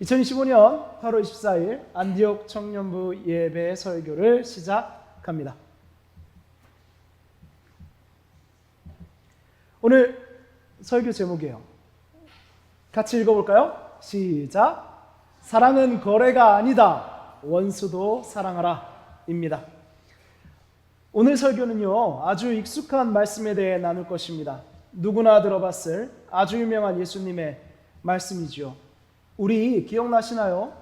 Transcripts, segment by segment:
2025년 8월 24일 안디옥 청년부 예배 설교를 시작합니다. 오늘 설교 제목이에요. 같이 읽어볼까요? 시작! 사랑은 거래가 아니다. 원수도 사랑하라 입니다. 오늘 설교는요, 아주 익숙한 말씀에 대해 나눌 것입니다. 누구나 들어봤을 아주 유명한 예수님의 말씀이죠. 우리 기억나시나요?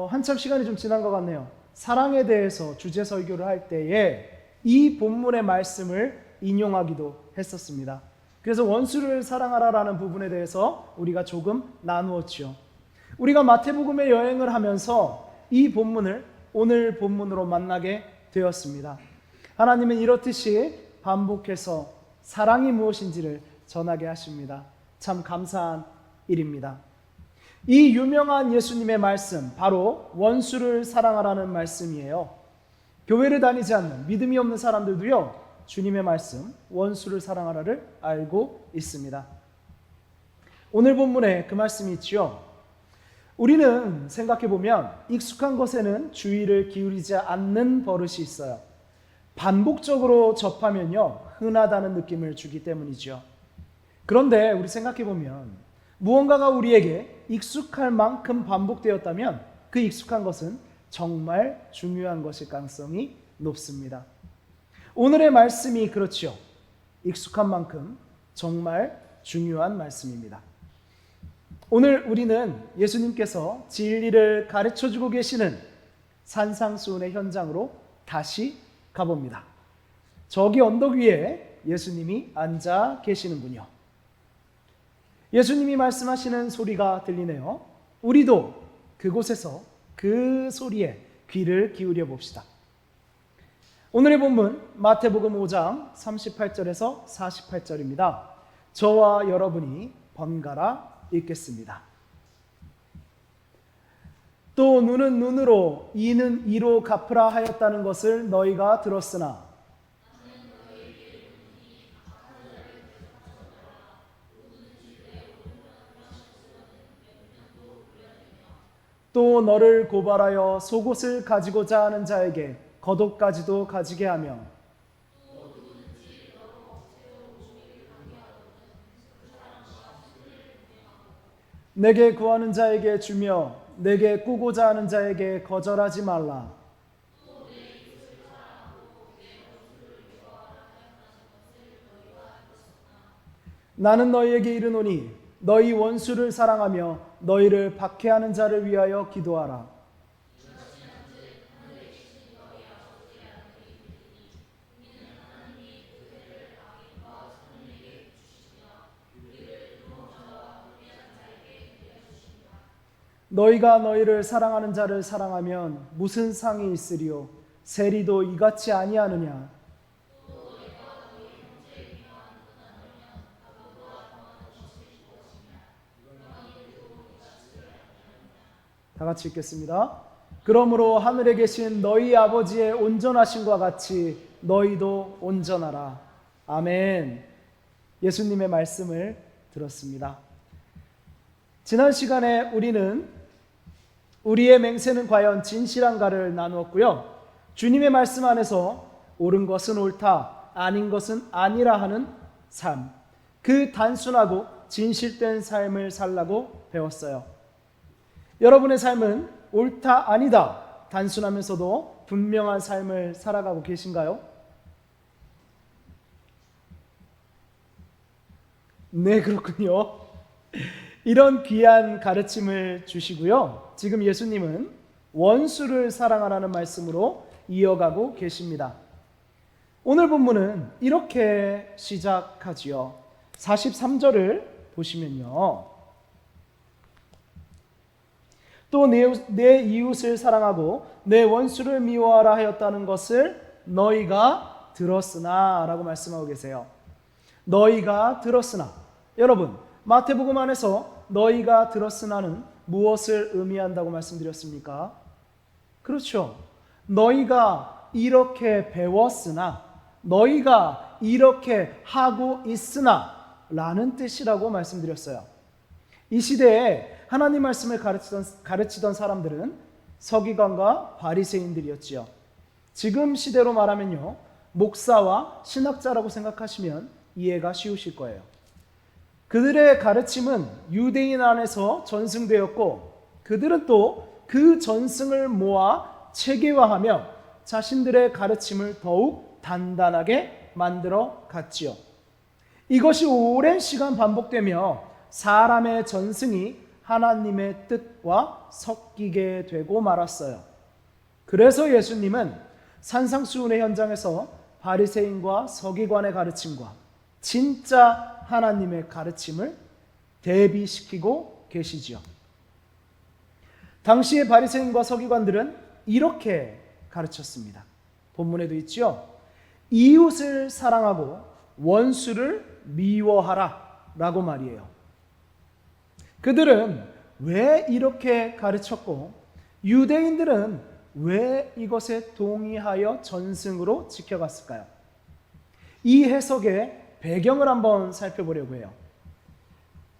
한참 시간이 좀 지난 것 같네요. 사랑에 대해서 주제 설교를 할 때에 이 본문의 말씀을 인용하기도 했었습니다. 그래서 원수를 사랑하라라는 부분에 대해서 우리가 조금 나누었죠. 우리가 마태복음의 여행을 하면서 이 본문을 오늘 본문으로 만나게 되었습니다. 하나님은 이렇듯이 반복해서 사랑이 무엇인지를 전하게 하십니다. 참 감사한 일입니다. 이 유명한 예수님의 말씀, 바로 원수를 사랑하라는 말씀이에요. 교회를 다니지 않는 믿음이 없는 사람들도요, 주님의 말씀, 원수를 사랑하라를 알고 있습니다. 오늘 본문에 그 말씀이 있지요. 우리는 생각해보면 익숙한 것에는 주의를 기울이지 않는 버릇이 있어요. 반복적으로 접하면요, 흔하다는 느낌을 주기 때문이죠. 그런데 우리 생각해보면 무언가가 우리에게 익숙할 만큼 반복되었다면 그 익숙한 것은 정말 중요한 것일 가능성이 높습니다. 오늘의 말씀이 그렇죠. 익숙한 만큼 정말 중요한 말씀입니다. 오늘 우리는 예수님께서 진리를 가르쳐주고 계시는 산상수훈의 현장으로 다시 가봅니다. 저기 언덕 위에 예수님이 앉아 계시는군요. 예수님이 말씀하시는 소리가 들리네요. 우리도 그곳에서 그 소리에 귀를 기울여 봅시다. 오늘의 본문 마태복음 5장 38절에서 48절입니다. 저와 여러분이 번갈아 읽겠습니다. 또 눈은 눈으로 이는 이로 갚으라 하였다는 것을 너희가 들었으나 또 너를 고발하여 속옷을 가지고자 하는 자에게 겉옷까지도 가지게 하며 내게 구하는 자에게 주며 내게 꾸고자 하는 자에게 거절하지 말라. 나는 너희에게 이르노니 너희 원수를 사랑하며 너희를 박해하는 자를 위하여 기도하라. 너희가 너희를 사랑하는 자를 사랑하면 무슨 상이 있으리요? 세리도 이같이 아니하느냐? 다 같이 읽겠습니다. 그러므로 하늘에 계신 너희 아버지의 온전하심과 같이 너희도 온전하라. 아멘. 예수님의 말씀을 들었습니다. 지난 시간에 우리는 우리의 맹세는 과연 진실한가를 나누었고요. 주님의 말씀 안에서 옳은 것은 옳다, 아닌 것은 아니라 하는 삶, 그 단순하고 진실된 삶을 살라고 배웠어요. 여러분의 삶은 옳다, 아니다, 단순하면서도 분명한 삶을 살아가고 계신가요? 네, 그렇군요. 이런 귀한 가르침을 주시고요. 지금 예수님은 원수를 사랑하라는 말씀으로 이어가고 계십니다. 오늘 본문은 이렇게 시작하지요. 43절을 보시면요. 또 내 이웃을 사랑하고 내 원수를 미워하라 하였다는 것을 너희가 들었으나 라고 말씀하고 계세요. 너희가 들었으나. 여러분, 마태복음 안에서 너희가 들었으나는 무엇을 의미한다고 말씀드렸습니까? 그렇죠. 너희가 이렇게 배웠으나, 너희가 이렇게 하고 있으나 라는 뜻이라고 말씀드렸어요. 이 시대에 하나님 말씀을 가르치던 사람들은 서기관과 바리새인들이었지요. 지금 시대로 말하면요, 목사와 신학자라고 생각하시면 이해가 쉬우실 거예요. 그들의 가르침은 유대인 안에서 전승되었고, 그들은 또 그 전승을 모아 체계화하며 자신들의 가르침을 더욱 단단하게 만들어 갔지요. 이것이 오랜 시간 반복되며 사람의 전승이 하나님의 뜻과 섞이게 되고 말았어요. 그래서 예수님은 산상수훈의 현장에서 바리새인과 서기관의 가르침과 진짜 하나님의 가르침을 대비시키고 계시지요. 당시의 바리새인과 서기관들은 이렇게 가르쳤습니다. 본문에도 있죠. 이웃을 사랑하고 원수를 미워하라 라고 말이에요. 그들은 왜 이렇게 가르쳤고 유대인들은 왜 이것에 동의하여 전승으로 지켜갔을까요? 이 해석의 배경을 한번 살펴보려고 해요.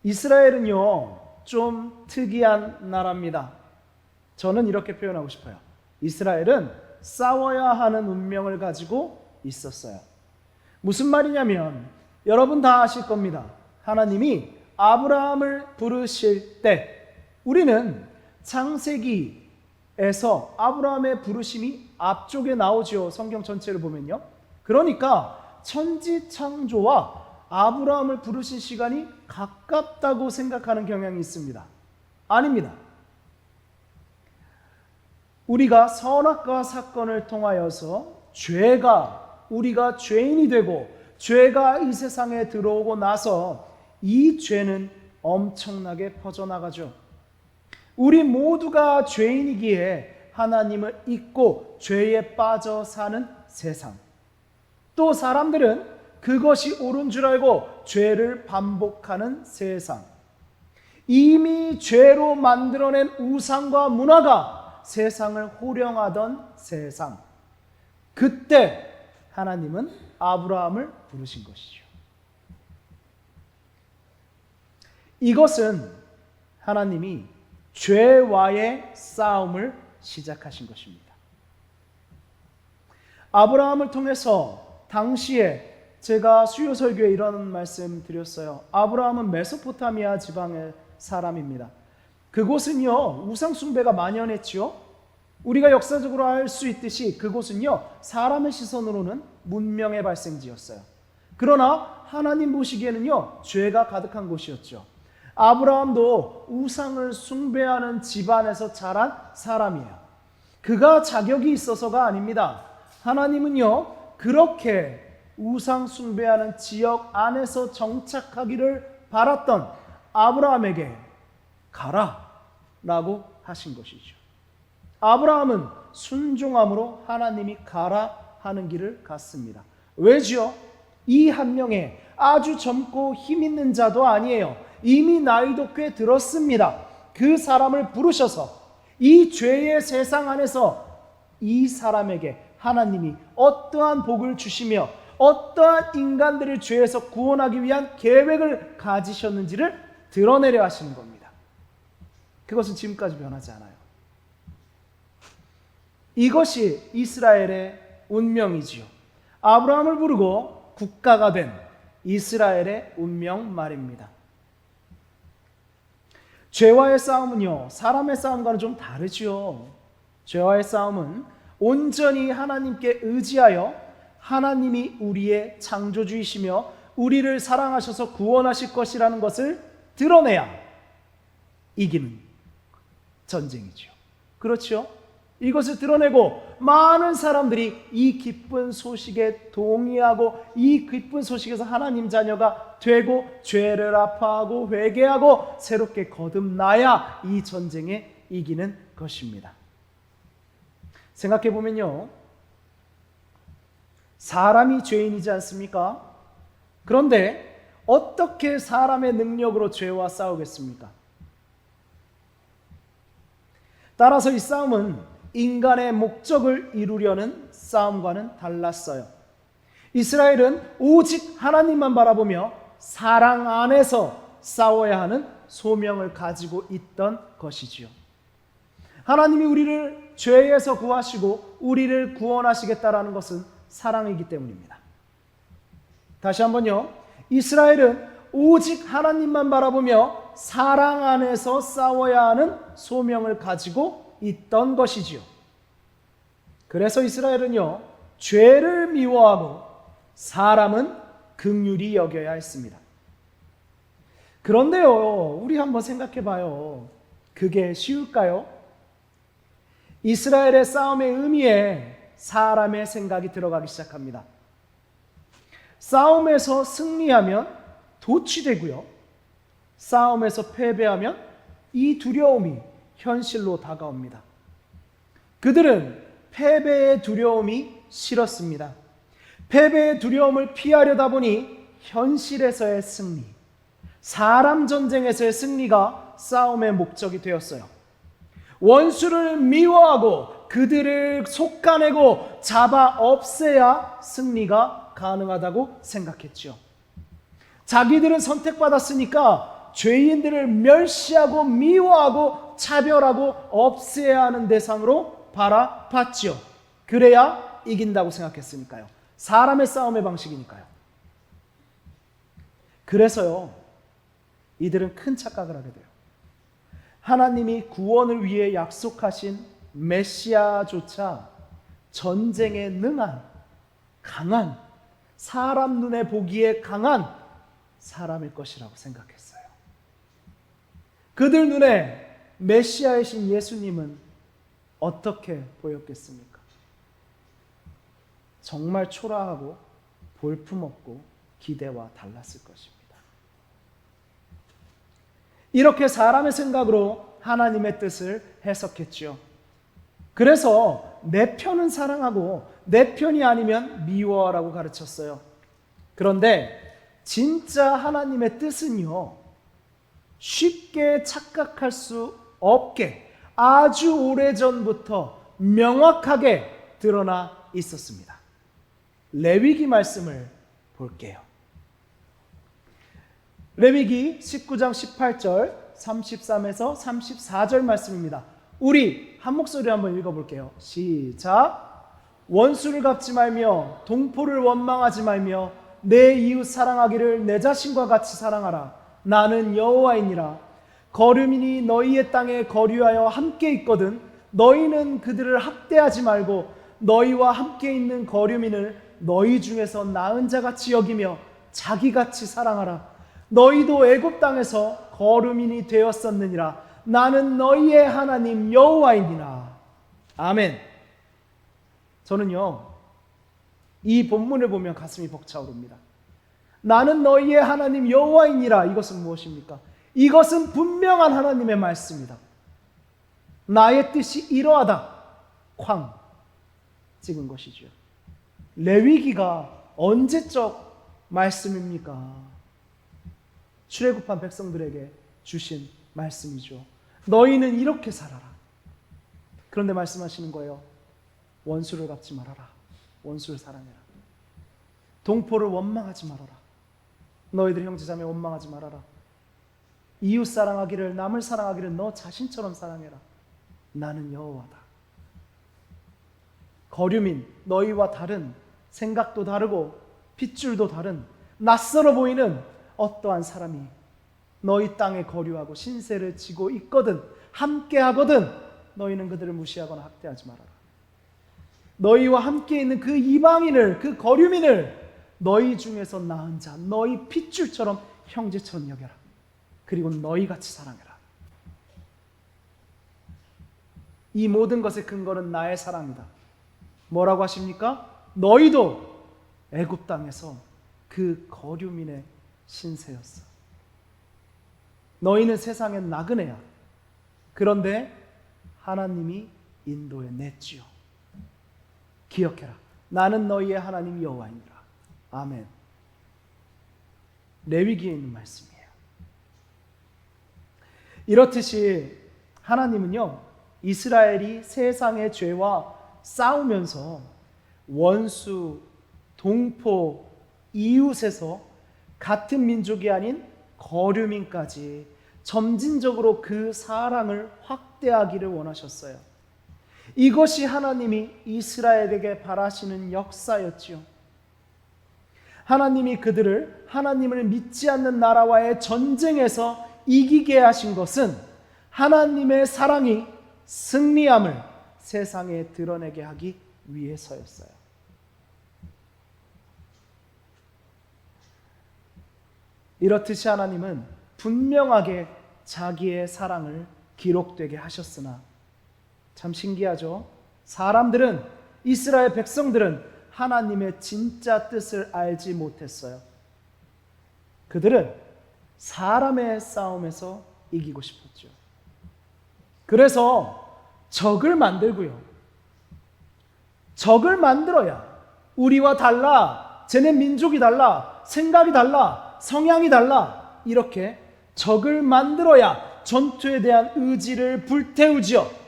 이스라엘은요, 좀 특이한 나라입니다. 저는 이렇게 표현하고 싶어요. 이스라엘은 싸워야 하는 운명을 가지고 있었어요. 무슨 말이냐면 여러분 다 아실 겁니다. 하나님이 아브라함을 부르실 때 우리는 창세기에서 아브라함의 부르심이 앞쪽에 나오죠. 성경 전체를 보면요. 그러니까 천지창조와 아브라함을 부르신 시간이 가깝다고 생각하는 경향이 있습니다. 아닙니다. 우리가 선악과 사건을 통하여서 우리가 죄인이 되고 죄가 이 세상에 들어오고 나서 이 죄는 엄청나게 퍼져나가죠. 우리 모두가 죄인이기에 하나님을 잊고 죄에 빠져 사는 세상. 또 사람들은 그것이 옳은 줄 알고 죄를 반복하는 세상. 이미 죄로 만들어낸 우상과 문화가 세상을 호령하던 세상. 그때 하나님은 아브라함을 부르신 것이죠. 이것은 하나님이 죄와의 싸움을 시작하신 것입니다. 아브라함을 통해서 당시에 제가 수요 설교에 이런 말씀 드렸어요. 아브라함은 메소포타미아 지방의 사람입니다. 그곳은요, 우상 숭배가 만연했지요. 우리가 역사적으로 알 수 있듯이 그곳은요, 사람의 시선으로는 문명의 발생지였어요. 그러나 하나님 보시기에는요, 죄가 가득한 곳이었죠. 아브라함도 우상을 숭배하는 집안에서 자란 사람이에요. 그가 자격이 있어서가 아닙니다. 하나님은요, 그렇게 우상 숭배하는 지역 안에서 정착하기를 바랐던 아브라함에게 가라 라고 하신 것이죠. 아브라함은 순종함으로 하나님이 가라 하는 길을 갔습니다. 왜지요? 이 한 명의 아주 젊고 힘 있는 자도 아니에요. 이미 나이도 꽤 들었습니다. 그 사람을 부르셔서 이 죄의 세상 안에서 이 사람에게 하나님이 어떠한 복을 주시며 어떠한 인간들을 죄에서 구원하기 위한 계획을 가지셨는지를 드러내려 하시는 겁니다. 그것은 지금까지 변하지 않아요. 이것이 이스라엘의 운명이지요. 아브라함을 부르고 국가가 된 이스라엘의 운명 말입니다. 죄와의 싸움은요, 사람의 싸움과는 좀 다르지요. 죄와의 싸움은 온전히 하나님께 의지하여 하나님이 우리의 창조주이시며 우리를 사랑하셔서 구원하실 것이라는 것을 드러내야 이기는 전쟁이죠. 그렇죠? 이것을 드러내고 많은 사람들이 이 기쁜 소식에 동의하고 이 기쁜 소식에서 하나님 자녀가 되고 죄를 아파하고 회개하고 새롭게 거듭나야 이 전쟁에 이기는 것입니다. 생각해 보면요, 사람이 죄인이지 않습니까? 그런데 어떻게 사람의 능력으로 죄와 싸우겠습니까? 따라서 이 싸움은 인간의 목적을 이루려는 싸움과는 달랐어요. 이스라엘은 오직 하나님만 바라보며 사랑 안에서 싸워야 하는 소명을 가지고 있던 것이지요. 하나님이 우리를 죄에서 구하시고 우리를 구원하시겠다라는 것은 사랑이기 때문입니다. 다시 한번요. 이스라엘은 오직 하나님만 바라보며 사랑 안에서 싸워야 하는 소명을 가지고 있던 것이지요. 그래서 이스라엘은요, 죄를 미워하고 사람은 긍휼히 여겨야 했습니다. 그런데요, 우리 한번 생각해 봐요. 그게 쉬울까요? 이스라엘의 싸움의 의미에 사람의 생각이 들어가기 시작합니다. 싸움에서 승리하면 도취되고요. 싸움에서 패배하면 이 두려움이 현실로 다가옵니다. 그들은 패배의 두려움이 싫었습니다. 패배의 두려움을 피하려다 보니 현실에서의 승리, 사람 전쟁에서의 승리가 싸움의 목적이 되었어요. 원수를 미워하고 그들을 속아내고 잡아 없애야 승리가 가능하다고 생각했죠. 자기들은 선택받았으니까 죄인들을 멸시하고 미워하고 차별하고 없애야 하는 대상으로 바라봤지요. 그래야 이긴다고 생각했으니까요. 사람의 싸움의 방식이니까요. 그래서요, 이들은 큰 착각을 하게 돼요. 하나님이 구원을 위해 약속하신 메시아조차 전쟁에 능한, 강한, 사람 눈에 보기에 강한 사람일 것이라고 생각했어요. 그들 눈에 메시아이신 예수님은 어떻게 보였겠습니까? 정말 초라하고 볼품없고 기대와 달랐을 것입니다. 이렇게 사람의 생각으로 하나님의 뜻을 해석했죠. 그래서 내 편은 사랑하고 내 편이 아니면 미워하라고 가르쳤어요. 그런데 진짜 하나님의 뜻은요, 쉽게 착각할 수 없게 아주 오래전부터 명확하게 드러나 있었습니다. 레위기 말씀을 볼게요. 레위기 19장 18절 33에서 34절 말씀입니다. 우리 한 목소리 한번 읽어볼게요. 시작. 원수를 갚지 말며 동포를 원망하지 말며 내 이웃 사랑하기를 내 자신과 같이 사랑하라. 나는 여호와이니라. 거류민이 너희의 땅에 거류하여 함께 있거든 너희는 그들을 학대하지 말고 너희와 함께 있는 거류민을 너희 중에서 나은 자같이 여기며 자기같이 사랑하라. 너희도 애굽 땅에서 거류민이 되었었느니라. 나는 너희의 하나님 여호와이니라. 아멘. 저는요, 이 본문을 보면 가슴이 벅차오릅니다. 나는 너희의 하나님 여호와이니라. 이것은 무엇입니까? 이것은 분명한 하나님의 말씀이다. 나의 뜻이 이러하다. 쾅 찍은 것이죠. 레위기가 언제적 말씀입니까? 출애굽한 백성들에게 주신 말씀이죠. 너희는 이렇게 살아라. 그런데 말씀하시는 거예요. 원수를 갚지 말아라. 원수를 사랑해라. 동포를 원망하지 말아라. 너희들 형제자매 원망하지 말아라. 이웃 사랑하기를, 남을 사랑하기를 너 자신처럼 사랑해라. 나는 여호와다. 거류민, 너희와 다른, 생각도 다르고 핏줄도 다른 낯설어 보이는 어떠한 사람이 너희 땅에 거류하고 신세를 지고 있거든, 함께 하거든 너희는 그들을 무시하거나 학대하지 말아라. 너희와 함께 있는 그 이방인을, 그 거류민을 너희 중에서 나은 자, 너희 핏줄처럼 형제처럼 여겨라. 그리고 너희같이 사랑해라. 이 모든 것의 근거는 나의 사랑이다. 뭐라고 하십니까? 너희도 애굽 땅에서 그 거류민의 신세였어. 너희는 세상엔 나그네야. 그런데 하나님이 인도해 냈지요. 기억해라. 나는 너희의 하나님 여호와이니라. 아멘. 레위기에 있는 말씀이에요. 이렇듯이 하나님은요, 이스라엘이 세상의 죄와 싸우면서 원수, 동포, 이웃에서 같은 민족이 아닌 거류민까지 점진적으로 그 사랑을 확대하기를 원하셨어요. 이것이 하나님이 이스라엘에게 바라시는 역사였지요. 하나님이 그들을 하나님을 믿지 않는 나라와의 전쟁에서 이기게 하신 것은 하나님의 사랑이 승리함을 세상에 드러내게 하기 위해서였어요. 이렇듯이 하나님은 분명하게 자기의 사랑을 기록되게 하셨으나 참 신기하죠? 사람들은, 이스라엘 백성들은 하나님의 진짜 뜻을 알지 못했어요. 그들은 사람의 싸움에서 이기고 싶었죠. 그래서 적을 만들고요. 적을 만들어야 우리와 달라, 쟤네 민족이 달라, 생각이 달라, 성향이 달라, 이렇게 적을 만들어야 전투에 대한 의지를 불태우지요.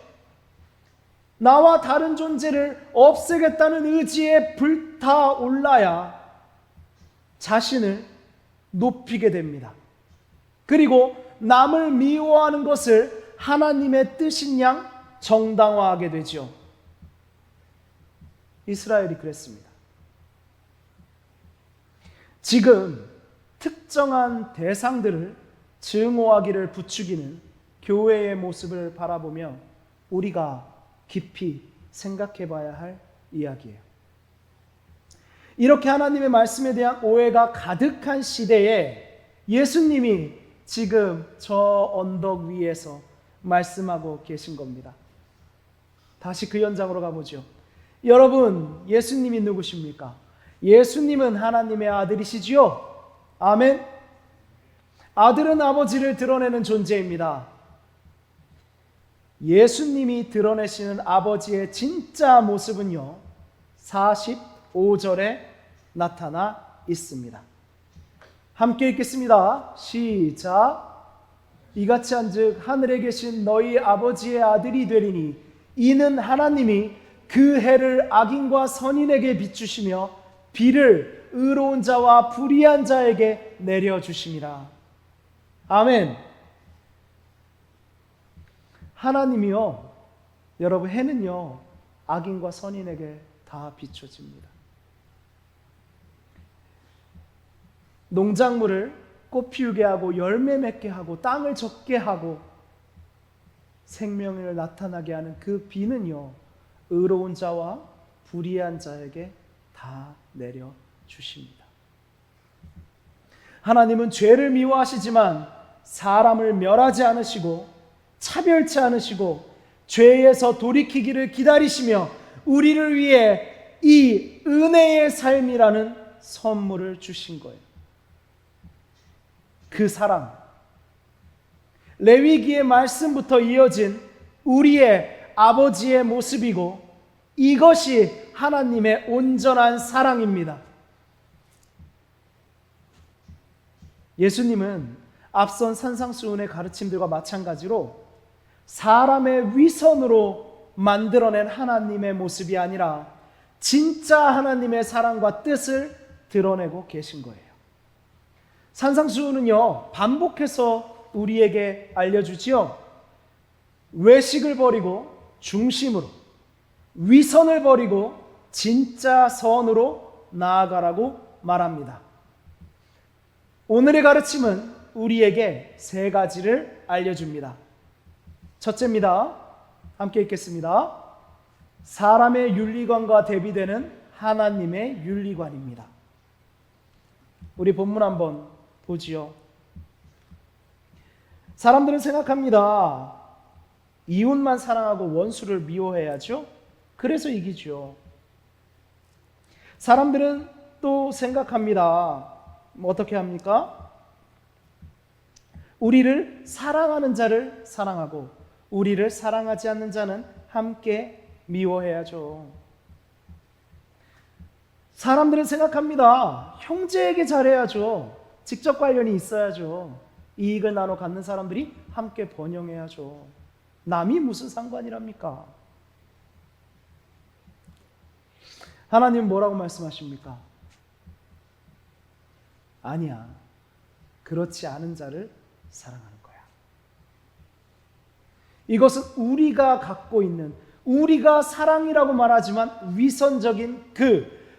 나와 다른 존재를 없애겠다는 의지에 불타올라야 자신을 높이게 됩니다. 그리고 남을 미워하는 것을 하나님의 뜻인 양 정당화하게 되죠. 이스라엘이 그랬습니다. 지금 특정한 대상들을 증오하기를 부추기는 교회의 모습을 바라보며 우리가 깊이 생각해 봐야 할 이야기예요. 이렇게 하나님의 말씀에 대한 오해가 가득한 시대에 예수님이 지금 저 언덕 위에서 말씀하고 계신 겁니다. 다시 그 현장으로 가보죠. 여러분, 예수님이 누구십니까? 예수님은 하나님의 아들이시지요? 아멘. 아들은 아버지를 드러내는 존재입니다. 예수님이 드러내시는 아버지의 진짜 모습은요, 45절에 나타나 있습니다. 함께 읽겠습니다. 시작. 이같이 한즉 하늘에 계신 너희 아버지의 아들이 되리니 이는 하나님이 그 해를 악인과 선인에게 비추시며 비를 의로운 자와 불의한 자에게 내려주심이라. 아멘. 하나님이요, 여러분, 해는요 악인과 선인에게 다 비춰집니다. 농작물을 꽃 피우게 하고 열매 맺게 하고 땅을 젖게 하고 생명을 나타나게 하는 그 비는요, 의로운 자와 불의한 자에게 다 내려주십니다. 하나님은 죄를 미워하시지만 사람을 멸하지 않으시고 차별치 않으시고 죄에서 돌이키기를 기다리시며 우리를 위해 이 은혜의 삶이라는 선물을 주신 거예요. 그 사랑, 레위기의 말씀부터 이어진 우리의 아버지의 모습이고 이것이 하나님의 온전한 사랑입니다. 예수님은 앞선 산상수훈의 가르침들과 마찬가지로 사람의 위선으로 만들어낸 하나님의 모습이 아니라 진짜 하나님의 사랑과 뜻을 드러내고 계신 거예요. 산상수훈은요, 반복해서 우리에게 알려주지요. 외식을 버리고 중심으로, 위선을 버리고 진짜 선으로 나아가라고 말합니다. 오늘의 가르침은 우리에게 세 가지를 알려줍니다. 첫째입니다. 함께 읽겠습니다. 사람의 윤리관과 대비되는 하나님의 윤리관입니다. 우리 본문 한번 보지요. 사람들은 생각합니다. 이웃만 사랑하고 원수를 미워해야죠. 그래서 이기죠. 사람들은 또 생각합니다. 어떻게 합니까? 우리를 사랑하는 자를 사랑하고 우리를 사랑하지 않는 자는 함께 미워해야죠. 사람들은 생각합니다. 형제에게 잘해야죠. 직접 관련이 있어야죠. 이익을 나눠 갖는 사람들이 함께 번영해야죠. 남이 무슨 상관이랍니까? 하나님 뭐라고 말씀하십니까? 아니야. 그렇지 않은 자를 사랑하는 거야. 이것은 우리가 갖고 있는, 우리가 사랑이라고 말하지만 위선적인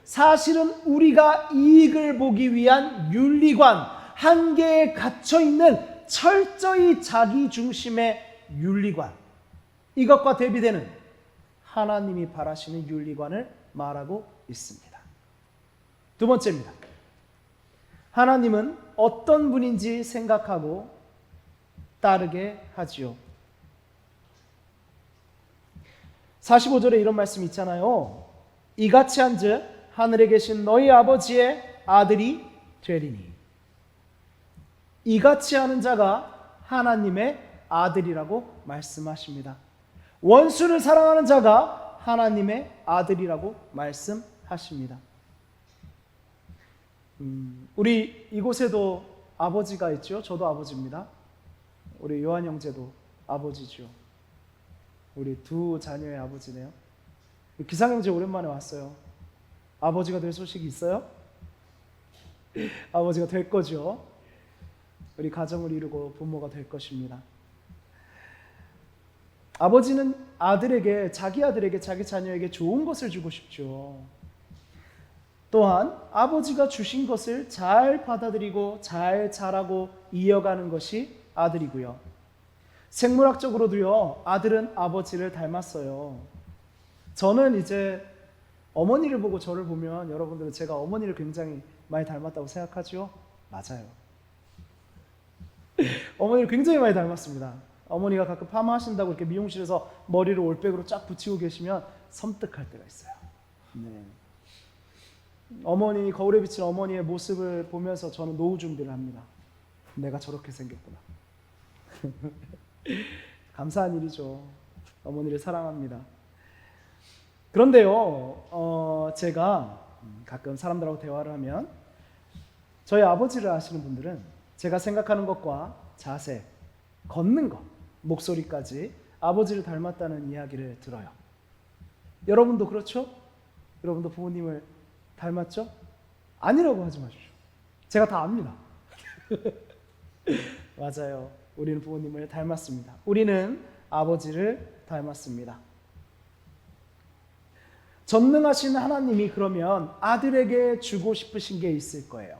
사실은 우리가 이익을 보기 위한 윤리관, 한계에 갇혀 있는 철저히 자기 중심의 윤리관, 이것과 대비되는 하나님이 바라시는 윤리관을 말하고 있습니다. 두 번째입니다. 하나님은 어떤 분인지 생각하고 따르게 하지요. 45절에 이런 말씀이 있잖아요. 이같이 한즉 하늘에 계신 너희 아버지의 아들이 되리니. 이같이 하는 자가 하나님의 아들이라고 말씀하십니다. 원수를 사랑하는 자가 하나님의 아들이라고 말씀하십니다. 우리 이곳에도 아버지가 있죠. 저도 아버지입니다. 우리 요한 형제도 아버지죠. 우리 두 자녀의 아버지네요. 기상 형제 오랜만에 왔어요. 아버지가 될 소식이 있어요? 아버지가 될 거죠. 우리 가정을 이루고 부모가 될 것입니다. 아버지는 아들에게, 자기 아들에게, 자기 자녀에게 좋은 것을 주고 싶죠. 또한 아버지가 주신 것을 잘 받아들이고 잘 자라고 이어가는 것이 아들이고요. 생물학적으로도요, 아들은 아버지를 닮았어요. 저는 이제 어머니를 보고 저를 보면 여러분들은 제가 어머니를 굉장히 많이 닮았다고 생각하죠? 맞아요. 어머니를 굉장히 많이 닮았습니다. 어머니가 가끔 파마하신다고 이렇게 미용실에서 머리를 올백으로 쫙 붙이고 계시면 섬뜩할 때가 있어요. 네. 어머니, 거울에 비친 어머니의 모습을 보면서 저는 노후 준비를 합니다. 내가 저렇게 생겼구나. 감사한 일이죠. 어머니를 사랑합니다. 그런데요, 제가 가끔 사람들하고 대화를 하면 저희 아버지를 아시는 분들은 제가 생각하는 것과 자세, 걷는 것, 목소리까지 아버지를 닮았다는 이야기를 들어요. 여러분도 그렇죠? 여러분도 부모님을 닮았죠? 아니라고 하지 마십시오. 제가 다 압니다. 맞아요. 우리는 부모님을 닮았습니다. 우리는 아버지를 닮았습니다. 전능하신 하나님이 그러면 아들에게 주고 싶으신 게 있을 거예요.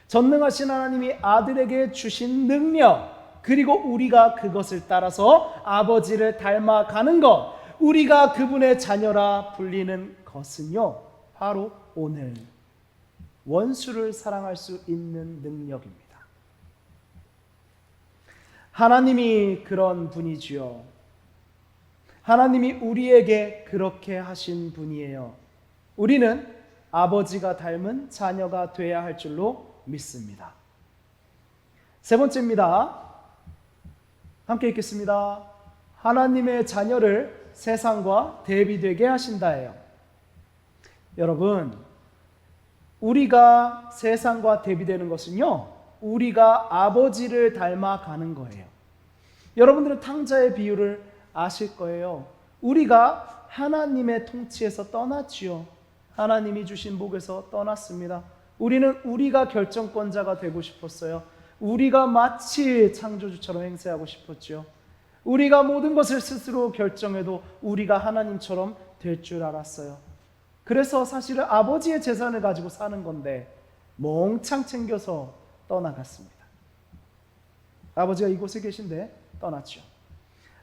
전능하신 하나님이 아들에게 주신 능력, 그리고 우리가 그것을 따라서 아버지를 닮아가는 것, 우리가 그분의 자녀라 불리는 것은요, 바로 오늘 원수를 사랑할 수 있는 능력입니다. 하나님이 그런 분이지요. 하나님이 우리에게 그렇게 하신 분이에요. 우리는 아버지가 닮은 자녀가 되어야 할 줄로 믿습니다. 세 번째입니다. 함께 읽겠습니다. 하나님의 자녀를 세상과 대비되게 하신다예요. 여러분, 우리가 세상과 대비되는 것은요, 우리가 아버지를 닮아가는 거예요. 여러분들은 탕자의 비유를 아실 거예요. 우리가 하나님의 통치에서 떠났지요. 하나님이 주신 복에서 떠났습니다. 우리는 우리가 결정권자가 되고 싶었어요. 우리가 마치 창조주처럼 행세하고 싶었죠. 우리가 모든 것을 스스로 결정해도 우리가 하나님처럼 될 줄 알았어요. 그래서 사실은 아버지의 재산을 가지고 사는 건데 몽창 챙겨서 떠나갔습니다. 아버지가 이곳에 계신데 떠났죠.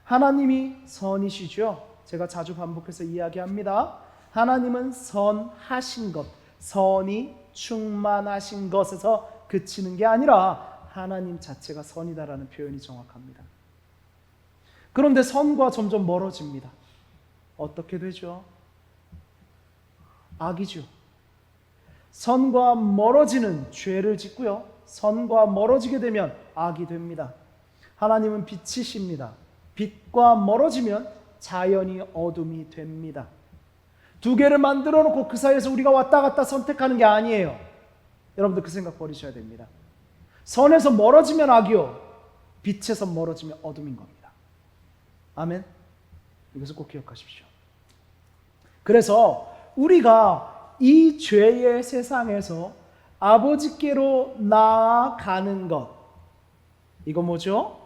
하나님이 선이시죠. 제가 자주 반복해서 이야기합니다. 하나님은 선하신 것, 선이 충만하신 것에서 그치는 게 아니라 하나님 자체가 선이다라는 표현이 정확합니다. 그런데 선과 점점 멀어집니다. 어떻게 되죠? 악이죠. 선과 멀어지는 죄를 짓고요. 선과 멀어지게 되면 악이 됩니다. 하나님은 빛이십니다. 빛과 멀어지면 자연히 어둠이 됩니다. 두 개를 만들어 놓고 그 사이에서 우리가 왔다 갔다 선택하는 게 아니에요. 여러분들 그 생각 버리셔야 됩니다. 선에서 멀어지면 악이요, 빛에서 멀어지면 어둠인 겁니다. 아멘. 이것을 꼭 기억하십시오. 그래서 우리가 이 죄의 세상에서 아버지께로 나아가는 것, 이거 뭐죠?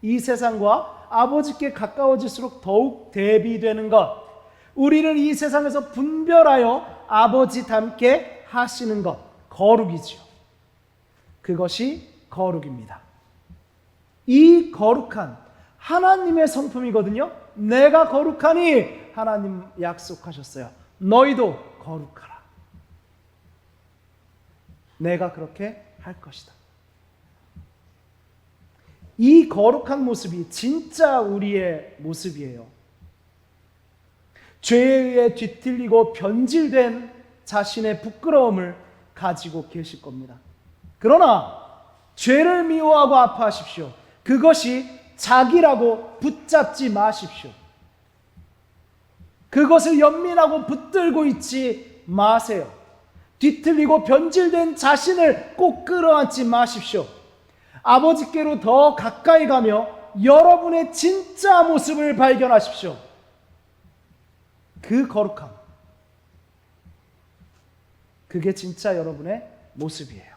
이 세상과 아버지께 가까워질수록 더욱 대비되는 것, 우리를 이 세상에서 분별하여 아버지 닮게 하시는 것, 거룩이지요. 그것이 거룩입니다. 이 거룩한 하나님의 성품이거든요. 내가 거룩하니 하나님 약속하셨어요. 너희도 거룩하라. 내가 그렇게 할 것이다. 이 거룩한 모습이 진짜 우리의 모습이에요. 죄에 의해 뒤틀리고 변질된 자신의 부끄러움을 가지고 계실 겁니다. 그러나 죄를 미워하고 아파하십시오. 그것이 자기라고 붙잡지 마십시오. 그것을 연민하고 붙들고 있지 마세요. 뒤틀리고 변질된 자신을 꼭 끌어안지 마십시오. 아버지께로 더 가까이 가며 여러분의 진짜 모습을 발견하십시오. 그 거룩함, 그게 진짜 여러분의 모습이에요.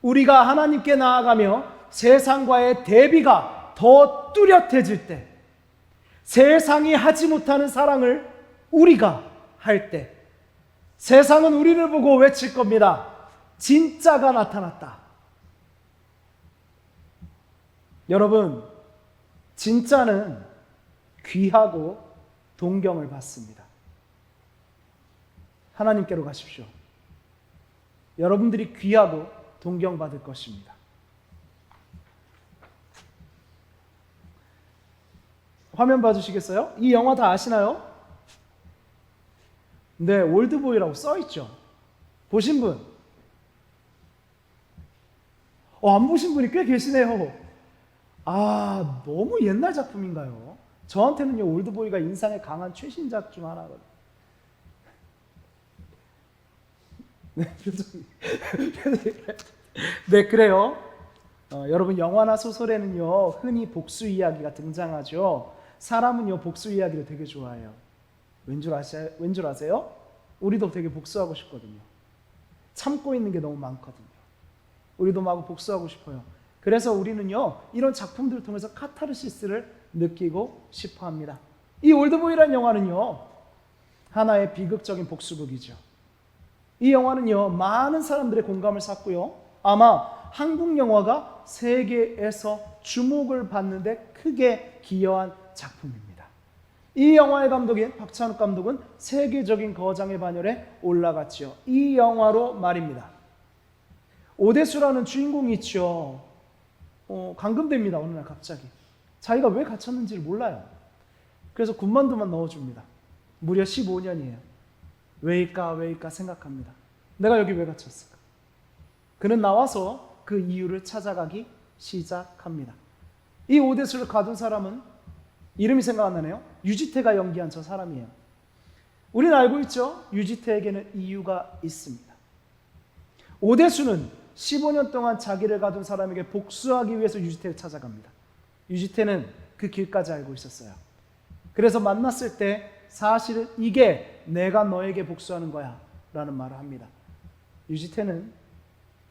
우리가 하나님께 나아가며 세상과의 대비가 더 뚜렷해질 때, 세상이 하지 못하는 사랑을 우리가 할 때, 세상은 우리를 보고 외칠 겁니다. 진짜가 나타났다. 여러분, 진짜는 귀하고 동경을 받습니다. 하나님께로 가십시오. 여러분들이 귀하고 동경받을 것입니다. 화면 봐주시겠어요? 이 영화 다 아시나요? 네, 올드보이라고 써있죠. 보신 분? 안 보신 분이 꽤 계시네요. 너무 옛날 작품인가요? 저한테는요, 올드보이가 인상에 강한 최신작 중 하나거든요. 네, 그래요. 여러분, 영화나 소설에는요, 흔히 복수 이야기가 등장하죠. 사람은요, 복수 이야기를 되게 좋아해요. 왠 줄 아세요? 우리도 되게 복수하고 싶거든요. 참고 있는 게 너무 많거든요. 우리도 막 복수하고 싶어요. 그래서 우리는요, 이런 작품들을 통해서 카타르시스를 느끼고 싶어 합니다. 이 올드보이라는 영화는요, 하나의 비극적인 복수극이죠. 이 영화는요, 많은 사람들의 공감을 샀고요, 아마 한국 영화가 세계에서 주목을 받는데 크게 기여한 작품입니다. 이 영화의 감독인 박찬욱 감독은 세계적인 거장의 반열에 올라갔죠. 이 영화로 말입니다. 오대수라는 주인공이 있죠. 감금됩니다. 어느 날 갑자기. 자기가 왜 갇혔는지를 몰라요. 그래서 군만두만 넣어줍니다. 무려 15년이에요. 왜일까 생각합니다. 내가 여기 왜 갇혔을까? 그는 나와서 그 이유를 찾아가기 시작합니다. 이 오대수를 가둔 사람은 이름이 생각 안 나네요. 유지태가 연기한 저 사람이에요. 우리는 알고 있죠? 유지태에게는 이유가 있습니다. 오대수는 15년 동안 자기를 가둔 사람에게 복수하기 위해서 유지태를 찾아갑니다. 유지태는 그 길까지 알고 있었어요. 그래서 만났을 때 사실은 이게 내가 너에게 복수하는 거야 라는 말을 합니다. 유지태는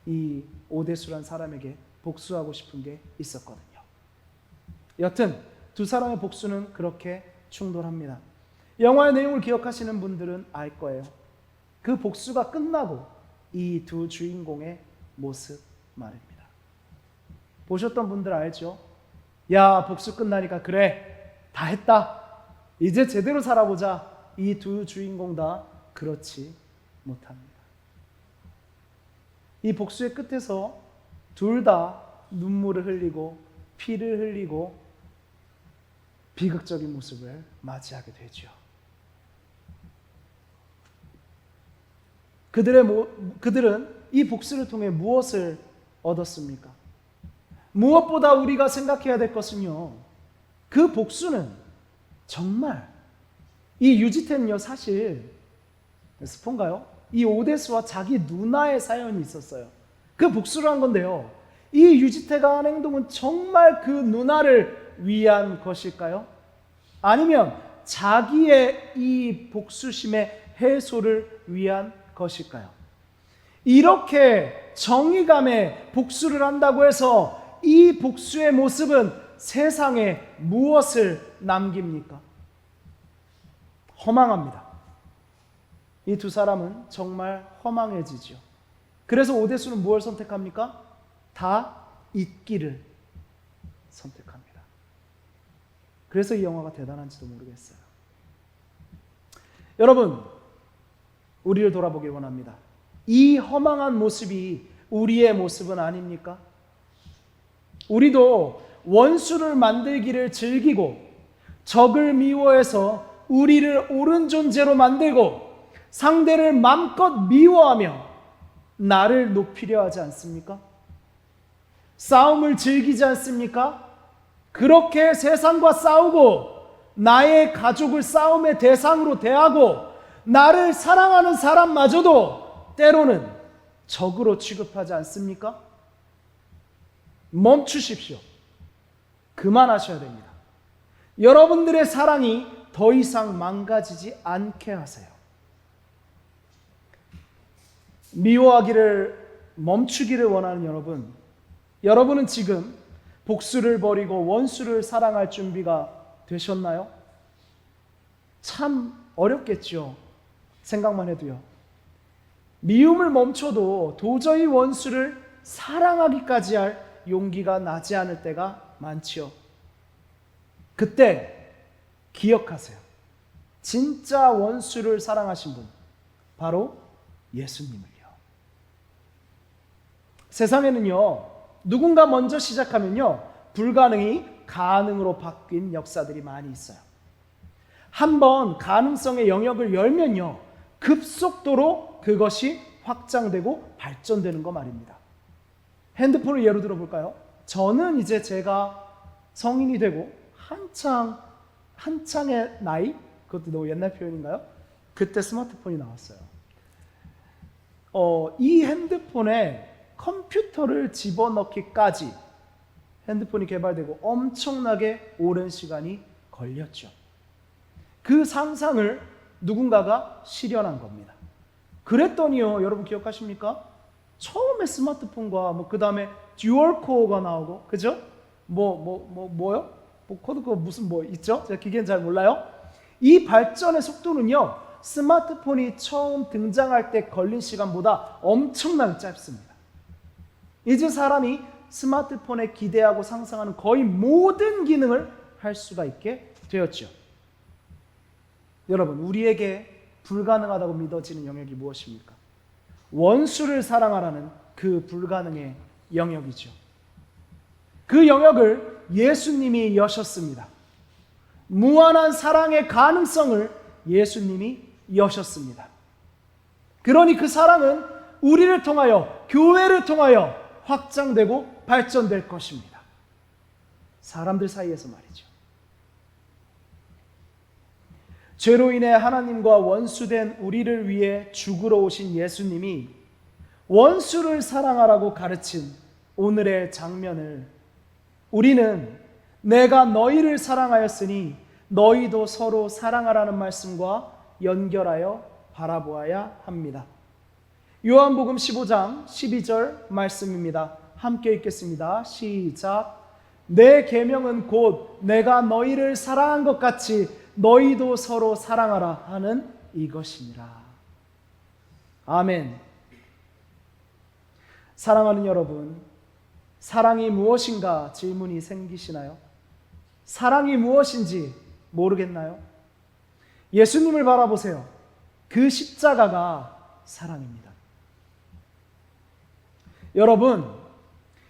이 오대수란 사람에게 복수하고 싶은 게 있었거든요. 여튼 두 사람의 복수는 그렇게 충돌합니다. 영화의 내용을 기억하시는 분들은 알 거예요. 그 복수가 끝나고 이 두 주인공의 모습 말입니다. 보셨던 분들 알죠? 야, 복수 끝나니까 그래, 다 했다, 이제 제대로 살아보자. 이 두 주인공 다 그렇지 못합니다. 이 복수의 끝에서 둘 다 눈물을 흘리고 피를 흘리고 비극적인 모습을 맞이하게 되죠. 그들은 이 복수를 통해 무엇을 얻었습니까? 무엇보다 우리가 생각해야 될 것은요, 그 복수는 정말, 이 유지태는요, 사실 스폰가요? 이 오대수와 자기 누나의 사연이 있었어요. 그 복수를 한 건데요, 이 유지태가 한 행동은 정말 그 누나를 위한 것일까요? 아니면 자기의 이 복수심의 해소를 위한 것일까요? 이렇게 정의감에 복수를 한다고 해서 이 복수의 모습은 세상에 무엇을 남깁니까? 허망합니다. 이 두 사람은 정말 허망해지죠. 그래서 오대수는 무엇을 선택합니까? 다 잊기를 선택합니다. 그래서 이 영화가 대단한지도 모르겠어요. 여러분, 우리를 돌아보길 원합니다. 이 허망한 모습이 우리의 모습은 아닙니까? 우리도 원수를 만들기를 즐기고 적을 미워해서 우리를 옳은 존재로 만들고 상대를 맘껏 미워하며 나를 높이려 하지 않습니까? 싸움을 즐기지 않습니까? 그렇게 세상과 싸우고 나의 가족을 싸움의 대상으로 대하고 나를 사랑하는 사람마저도 때로는 적으로 취급하지 않습니까? 멈추십시오. 그만하셔야 됩니다. 여러분들의 사랑이 더 이상 망가지지 않게 하세요. 미워하기를 멈추기를 원하는 여러분, 여러분은 지금 복수를 버리고 원수를 사랑할 준비가 되셨나요? 참 어렵겠죠. 생각만 해도요. 미움을 멈춰도 도저히 원수를 사랑하기까지 할 용기가 나지 않을 때가 많지요. 그때 기억하세요. 진짜 원수를 사랑하신 분, 바로 예수님을요. 세상에는요, 누군가 먼저 시작하면요, 불가능이 가능으로 바뀐 역사들이 많이 있어요. 한번 가능성의 영역을 열면요, 급속도로 그것이 확장되고 발전되는 거 말입니다. 핸드폰을 예로 들어볼까요? 저는 이제 제가 성인이 되고 한창의 나이, 그것도 너무 옛날 표현인가요? 그때 스마트폰이 나왔어요. 이 핸드폰에 컴퓨터를 집어넣기까지 핸드폰이 개발되고 엄청나게 오랜 시간이 걸렸죠. 그 상상을 누군가가 실현한 겁니다. 그랬더니요, 여러분 기억하십니까? 처음에 스마트폰과 그 다음에 듀얼 코어가 나오고, 그죠? 뭐요? 코드 거 무슨 있죠? 제가 기계는 잘 몰라요. 이 발전의 속도는요, 스마트폰이 처음 등장할 때 걸린 시간보다 엄청나게 짧습니다. 이제 사람이 스마트폰에 기대하고 상상하는 거의 모든 기능을 할 수가 있게 되었죠. 여러분, 우리에게 불가능하다고 믿어지는 영역이 무엇입니까? 원수를 사랑하라는 그 불가능의 영역이죠. 그 영역을 예수님이 여셨습니다. 무한한 사랑의 가능성을 예수님이 여셨습니다. 그러니 그 사랑은 우리를 통하여, 교회를 통하여 확장되고 발전될 것입니다. 사람들 사이에서 말이죠. 죄로 인해 하나님과 원수된 우리를 위해 죽으러 오신 예수님이 원수를 사랑하라고 가르친 오늘의 장면을 우리는 내가 너희를 사랑하였으니 너희도 서로 사랑하라는 말씀과 연결하여 바라보아야 합니다. 요한복음 15장 12절 말씀입니다. 함께 읽겠습니다. 시작. 내 계명은 곧 내가 너희를 사랑한 것 같이 너희도 서로 사랑하라 하는 이것이니라. 아멘. 사랑하는 여러분, 사랑이 무엇인가 질문이 생기시나요? 사랑이 무엇인지 모르겠나요? 예수님을 바라보세요. 그 십자가가 사랑입니다. 여러분,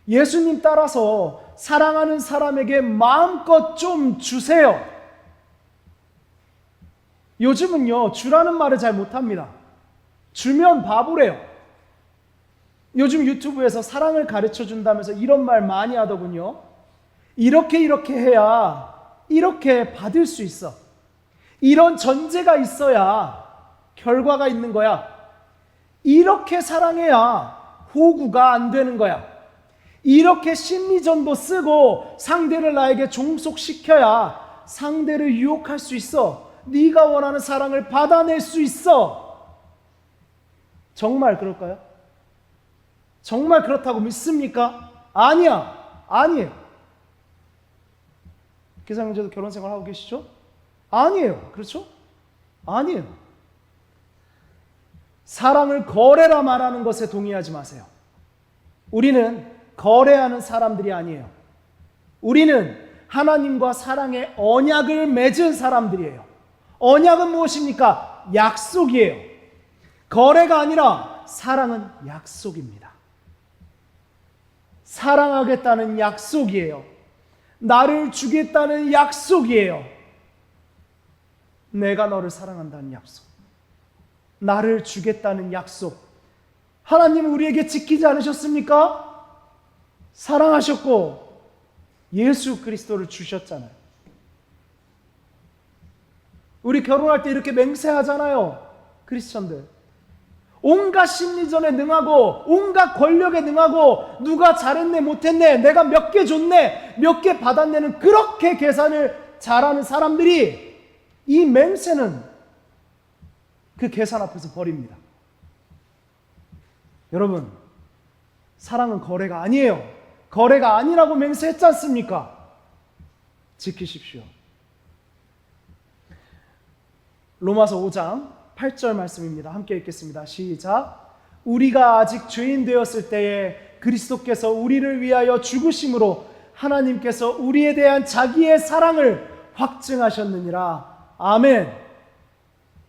예수님 따라서 사랑하는 사람에게 마음껏 좀 주세요. 요즘은요, 주라는 말을 잘 못합니다. 주면 바보래요. 요즘 유튜브에서 사랑을 가르쳐 준다면서 이런 말 많이 하더군요. 이렇게 해야 이렇게 받을 수 있어. 이런 전제가 있어야 결과가 있는 거야. 이렇게 사랑해야 호구가 안 되는 거야. 이렇게 심리전도 쓰고 상대를 나에게 종속시켜야 상대를 유혹할 수 있어. 네가 원하는 사랑을 받아낼 수 있어. 정말 그럴까요? 정말 그렇다고 믿습니까? 아니에요. 기사님들도 결혼 생활하고 계시죠? 아니에요. 그렇죠? 아니에요. 사랑을 거래라 말하는 것에 동의하지 마세요. 우리는 거래하는 사람들이 아니에요. 우리는 하나님과 사랑의 언약을 맺은 사람들이에요. 언약은 무엇입니까? 약속이에요. 거래가 아니라 사랑은 약속입니다. 사랑하겠다는 약속이에요. 나를 주겠다는 약속이에요. 내가 너를 사랑한다는 약속. 나를 주겠다는 약속. 하나님은 우리에게 지키지 않으셨습니까? 사랑하셨고 예수 그리스도를 주셨잖아요. 우리 결혼할 때 이렇게 맹세하잖아요. 크리스천들. 온갖 심리전에 능하고 온갖 권력에 능하고 누가 잘했네 못했네 내가 몇 개 줬네 몇 개 받았네는 그렇게 계산을 잘하는 사람들이 이 맹세는 그 계산 앞에서 버립니다. 여러분, 사랑은 거래가 아니에요. 거래가 아니라고 맹세했지 않습니까? 지키십시오. 로마서 5장 8절 말씀입니다. 함께 읽겠습니다. 시작. 우리가 아직 죄인 되었을 때에 그리스도께서 우리를 위하여 죽으심으로 하나님께서 우리에 대한 자기의 사랑을 확증하셨느니라. 아멘.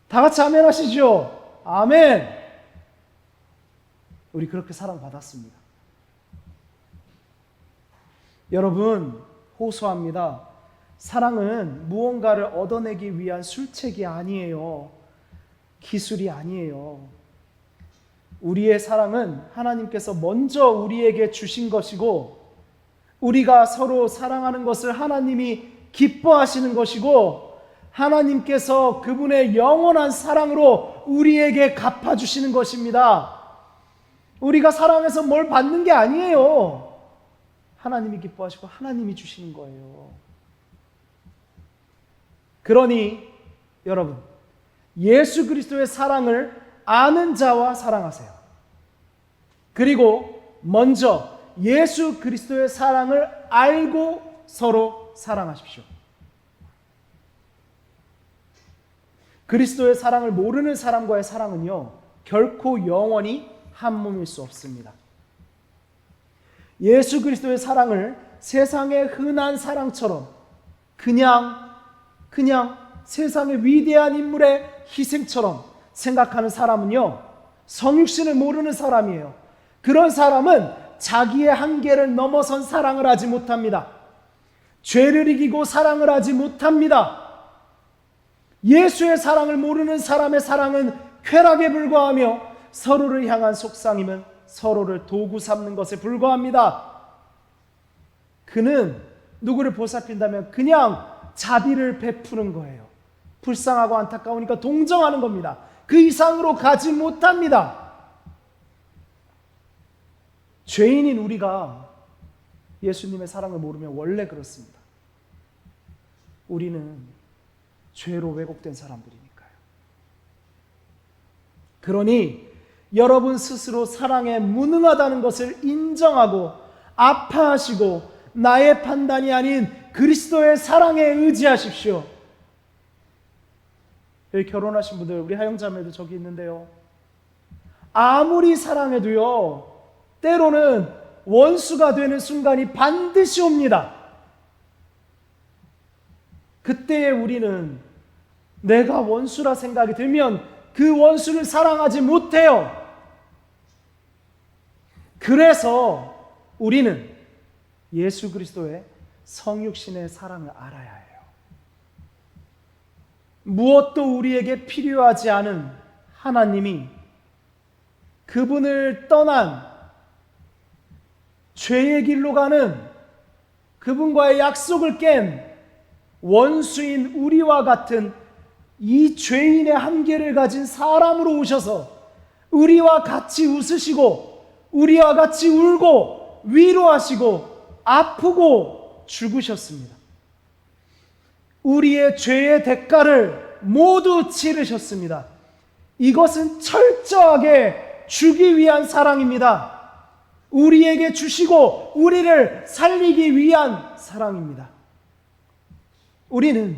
다 같이 아멘 하시죠. 아멘. 우리 그렇게 사랑받았습니다. 여러분, 호소합니다. 사랑은 무언가를 얻어내기 위한 술책이 아니에요. 기술이 아니에요. 우리의 사랑은 하나님께서 먼저 우리에게 주신 것이고 우리가 서로 사랑하는 것을 하나님이 기뻐하시는 것이고 하나님께서 그분의 영원한 사랑으로 우리에게 갚아주시는 것입니다. 우리가 사랑해서 뭘 받는 게 아니에요. 하나님이 기뻐하시고 하나님이 주시는 거예요. 그러니 여러분, 예수 그리스도의 사랑을 아는 자와 사랑하세요. 그리고 먼저 예수 그리스도의 사랑을 알고 서로 사랑하십시오. 그리스도의 사랑을 모르는 사람과의 사랑은요, 결코 영원히 한 몸일 수 없습니다. 예수 그리스도의 사랑을 세상의 흔한 사랑처럼 그냥 세상의 위대한 인물의 희생처럼 생각하는 사람은요, 성육신을 모르는 사람이에요. 그런 사람은 자기의 한계를 넘어선 사랑을 하지 못합니다. 죄를 이기고 사랑을 하지 못합니다. 예수의 사랑을 모르는 사람의 사랑은 쾌락에 불과하며 서로를 향한 속상임은 서로를 도구 삼는 것에 불과합니다. 그는 누구를 보살핀다면 그냥 자비를 베푸는 거예요. 불쌍하고 안타까우니까 동정하는 겁니다. 그 이상으로 가지 못합니다. 죄인인 우리가 예수님의 사랑을 모르면 원래 그렇습니다. 우리는 죄로 왜곡된 사람들이니까요. 그러니 여러분 스스로 사랑에 무능하다는 것을 인정하고 아파하시고 나의 판단이 아닌 그리스도의 사랑에 의지하십시오. 여기 결혼하신 분들, 우리 하영자매도 저기 있는데요. 아무리 사랑해도요, 때로는 원수가 되는 순간이 반드시 옵니다. 그때에 우리는 내가 원수라 생각이 들면 그 원수를 사랑하지 못해요. 그래서 우리는 예수 그리스도의 성육신의 사랑을 알아야 해요. 무엇도 우리에게 필요하지 않은 하나님이 그분을 떠난 죄의 길로 가는 그분과의 약속을 깬 원수인 우리와 같은 이 죄인의 한계를 가진 사람으로 오셔서 우리와 같이 웃으시고 우리와 같이 울고 위로하시고 아프고 죽으셨습니다. 우리의 죄의 대가를 모두 치르셨습니다. 이것은 철저하게 주기 위한 사랑입니다. 우리에게 주시고 우리를 살리기 위한 사랑입니다. 우리는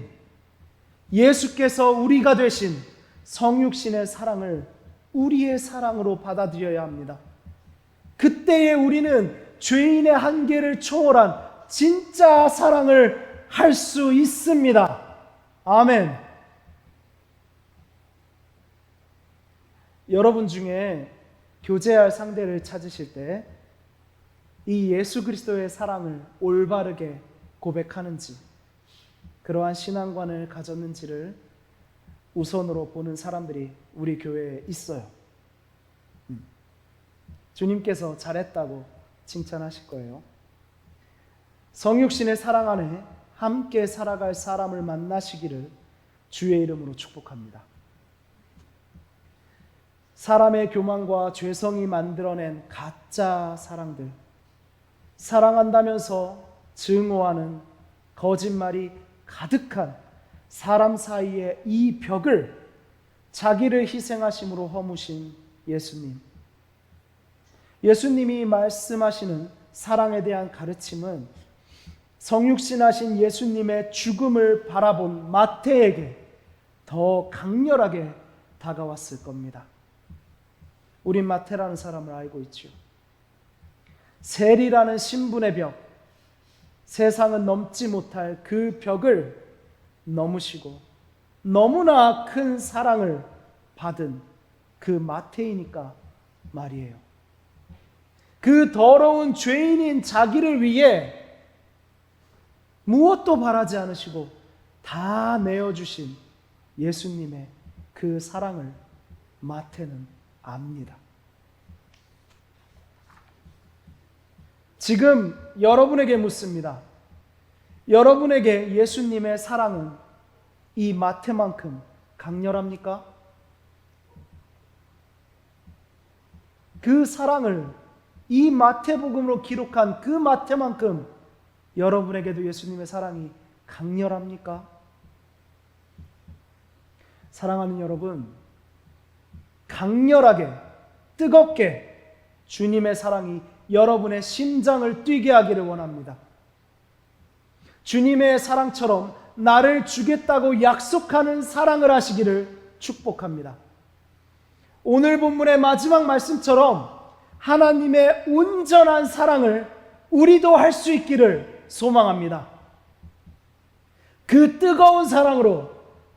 예수께서 우리가 되신 성육신의 사랑을 우리의 사랑으로 받아들여야 합니다. 그때에 우리는 죄인의 한계를 초월한 진짜 사랑을 할 수 있습니다. 아멘. 여러분 중에 교제할 상대를 찾으실 때 이 예수 그리스도의 사랑을 올바르게 고백하는지, 그러한 신앙관을 가졌는지를 우선으로 보는 사람들이 우리 교회에 있어요. 주님께서 잘했다고 칭찬하실 거예요. 성육신의 사랑 안에 함께 살아갈 사람을 만나시기를 주의 이름으로 축복합니다. 사람의 교만과 죄성이 만들어낸 가짜 사랑들, 사랑한다면서 증오하는 거짓말이 가득한 사람 사이의 이 벽을 자기를 희생하심으로 허무신 예수님. 예수님이 말씀하시는 사랑에 대한 가르침은 성육신하신 예수님의 죽음을 바라본 마태에게 더 강렬하게 다가왔을 겁니다. 우린 마태라는 사람을 알고 있죠. 세리라는 신분의 벽, 세상은 넘지 못할 그 벽을 넘으시고 너무나 큰 사랑을 받은 그 마태이니까 말이에요. 그 더러운 죄인인 자기를 위해 무엇도 바라지 않으시고 다 내어주신 예수님의 그 사랑을 마태는 압니다. 지금 여러분에게 묻습니다. 여러분에게 예수님의 사랑은 이 마태만큼 강렬합니까? 그 사랑을 이 마태복음으로 기록한 그 마태만큼 여러분에게도 예수님의 사랑이 강렬합니까? 사랑하는 여러분, 강렬하게, 뜨겁게 주님의 사랑이 여러분의 심장을 뛰게 하기를 원합니다. 주님의 사랑처럼 나를 주겠다고 약속하는 사랑을 하시기를 축복합니다. 오늘 본문의 마지막 말씀처럼 하나님의 온전한 사랑을 우리도 할 수 있기를 소망합니다. 그 뜨거운 사랑으로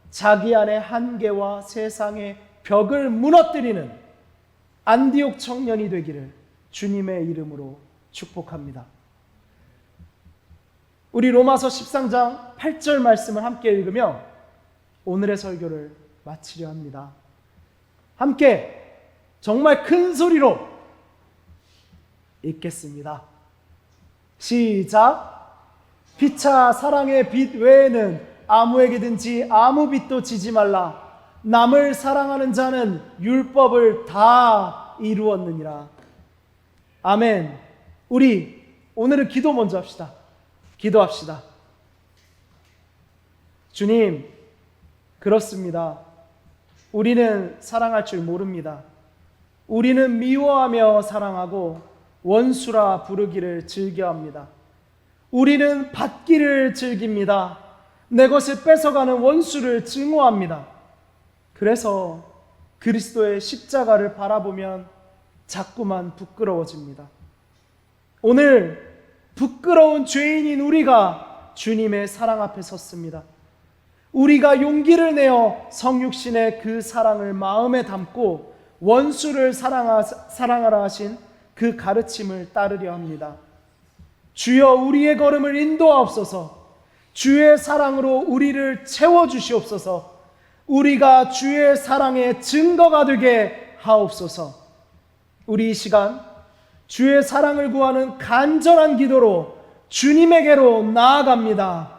자기 안의 한계와 세상의 벽을 무너뜨리는 안디옥 청년이 되기를 주님의 이름으로 축복합니다. 우리 로마서 13장 8절 말씀을 함께 읽으며 오늘의 설교를 마치려 합니다. 함께 정말 큰 소리로 읽겠습니다. 시작. 피차 사랑의 빛 외에는 아무에게든지 아무 빛도 지지 말라. 남을 사랑하는 자는 율법을 다 이루었느니라. 아멘. 우리 오늘은 기도 먼저 합시다. 기도합시다. 주님, 그렇습니다. 우리는 사랑할 줄 모릅니다. 우리는 미워하며 사랑하고 원수라 부르기를 즐겨합니다. 우리는 받기를 즐깁니다. 내 것을 뺏어가는 원수를 증오합니다. 그래서 그리스도의 십자가를 바라보면 자꾸만 부끄러워집니다. 오늘 부끄러운 죄인인 우리가 주님의 사랑 앞에 섰습니다. 우리가 용기를 내어 성육신의 그 사랑을 마음에 담고 원수를 사랑하라 하신 그 가르침을 따르려 합니다. 주여 우리의 걸음을 인도하옵소서. 주의 사랑으로 우리를 채워주시옵소서. 우리가 주의 사랑의 증거가 되게 하옵소서. 우리 이 시간 주의 사랑을 구하는 간절한 기도로 주님에게로 나아갑니다.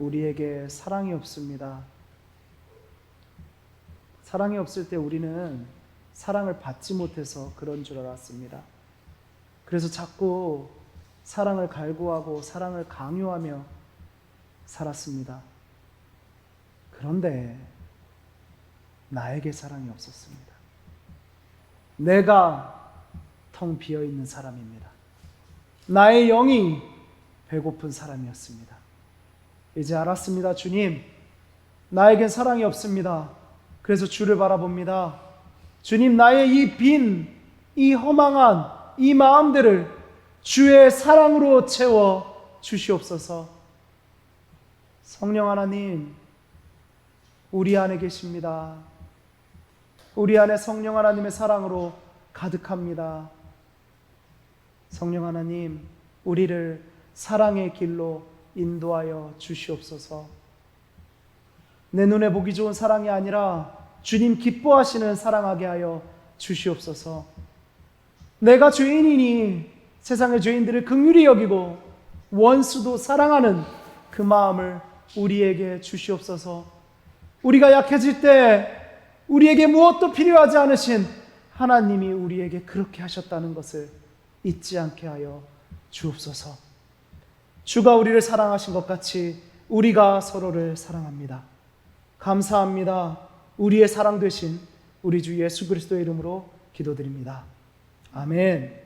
우리에게 사랑이 없습니다. 사랑이 없을 때 우리는 사랑을 받지 못해서 그런 줄 알았습니다. 그래서 자꾸 사랑을 갈구하고 사랑을 강요하며 살았습니다. 그런데 나에게 사랑이 없었습니다. 내가 텅 비어 있는 사람입니다. 나의 영이 배고픈 사람이었습니다. 이제 알았습니다. 주님, 나에겐 사랑이 없습니다. 그래서 주를 바라봅니다. 주님, 나의 이 빈, 이 허망한 이 마음들을 주의 사랑으로 채워 주시옵소서. 성령 하나님, 우리 안에 계십니다. 우리 안에 성령 하나님의 사랑으로 가득합니다. 성령 하나님, 우리를 사랑의 길로 인도하여 주시옵소서. 내 눈에 보기 좋은 사랑이 아니라 주님 기뻐하시는 사랑하게 하여 주시옵소서. 내가 죄인이니 세상의 죄인들을 긍휼히 여기고 원수도 사랑하는 그 마음을 우리에게 주시옵소서. 우리가 약해질 때 우리에게 무엇도 필요하지 않으신 하나님이 우리에게 그렇게 하셨다는 것을 잊지 않게 하여 주옵소서. 주가 우리를 사랑하신 것 같이 우리가 서로를 사랑합니다. 감사합니다. 우리의 사랑 되신 우리 주 예수 그리스도의 이름으로 기도드립니다. 아멘.